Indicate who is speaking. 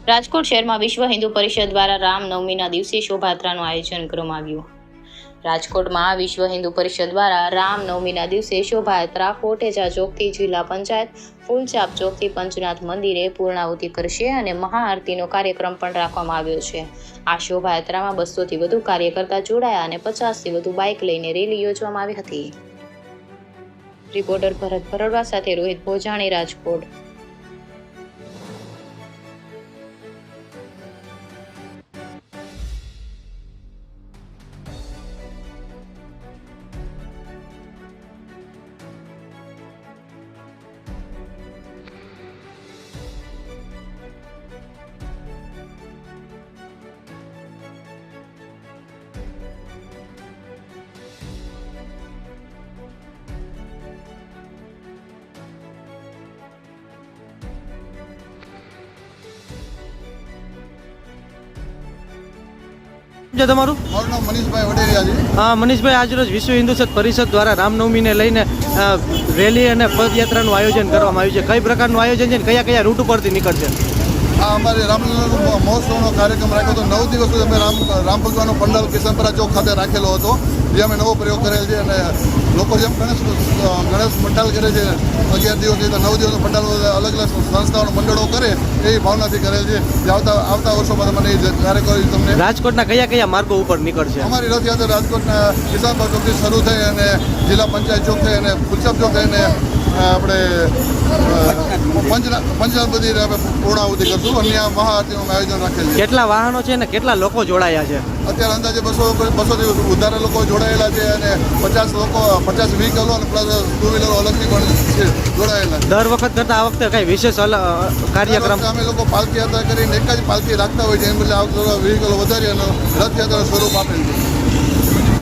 Speaker 1: રાજકોટ શહેરમાં વિશ્વ હિન્દુ પરિષદ દ્વારા રામનવમીના દિવસે શોભાયાત્રાનું આયોજન કરવામાં આવ્યું। રાજકોટમાં વિશ્વ હિન્દુ પરિષદ દ્વારા રામનવમીના દિવસે શોભાયાત્રા કોટેજા ચોકથી જિલ્લા પંચાયત ફૂલચાપ ચોકથી પંચનાથ મંદિરે પૂર્ણાહુતિ કરશે અને મહાઆરતીનો કાર્યક્રમ પણ રાખવામાં આવ્યો છે। આ શોભાયાત્રામાં 200થી વધુ કાર્યકર્તા જોડાયા અને 50થી વધુ બાઇક લઈને રેલી યોજવામાં આવી હતી। રિપોર્ટર ભરત ભરડવા સાથે રોહિત ભોજાણી, રાજકોટ।
Speaker 2: જે તમારું
Speaker 3: મારું નામ મનીષભાઈ વડેરિયા છે।
Speaker 2: હા મનીષભાઈ, આજરોજ વિશ્વ હિન્દુ પરિષદ દ્વારા રામનવમીને લઈને રેલી અને પદયાત્રાનું આયોજન કરવામાં આવ્યું છે। કઈ પ્રકારનું આયોજન છે ને કયા કયા રૂટ ઉપરથી નીકળશે?
Speaker 3: આ અમારે રામલીલા મહોત્સવનો કાર્યક્રમ રાખ્યો હતો। 9 દિવસ સુધી અમે રામ ભગવાનનો પંડાલ કિશનપરા ચોક ખાતે રાખેલો હતો, જે અમે નવો પ્રયોગ કરેલ છે। અને લોકો જેમ ગણેશ પંડાલ કરે છે 11 દિવસથી, તો 9 દિવસનો પંડાલ અલગ અલગ સંસ્થાઓનો મંડળો કરે એવી ભાવનાથી કરેલ છે। જે આવતા વર્ષોમાં તમને એ કાર્યક્રમ તમને
Speaker 2: રાજકોટના કયા કયા માર્ગો ઉપર નીકળશે?
Speaker 3: અમારી રથયાત્રા રાજકોટના કિશનપરા ચોકથી શરૂ થઈ અને જિલ્લા પંચાયત ચોક થઈ અને ફૂલચાપ ચોક થઈને આપણે પંચનાથ બધી પૂર્ણાહુતિ કરશું અને આ મહાઆરતીનું આયોજન રાખેલ છે।
Speaker 2: કેટલા વાહનો છે ને કેટલા લોકો જોડાયા છે?
Speaker 3: અત્યારે અંદાજે 200થી વધારે લોકો જોડાયેલા છે અને 50 વ્હીકલો અને પ્લસ ટુ વ્હીલરો અલગથી પણ છે જોડાયેલા છે।
Speaker 2: દર વખત કરતા આ વખતે કઈ વિશેષ કાર્યક્રમ?
Speaker 3: અમે લોકો પાલકી યાત્રા કરીને એક જ પાલકી રાખતા હોય છે, એમ બદલે આ વ્હીકલો વધારી અને રથયાત્રા સ્વરૂપ આપેલ છે।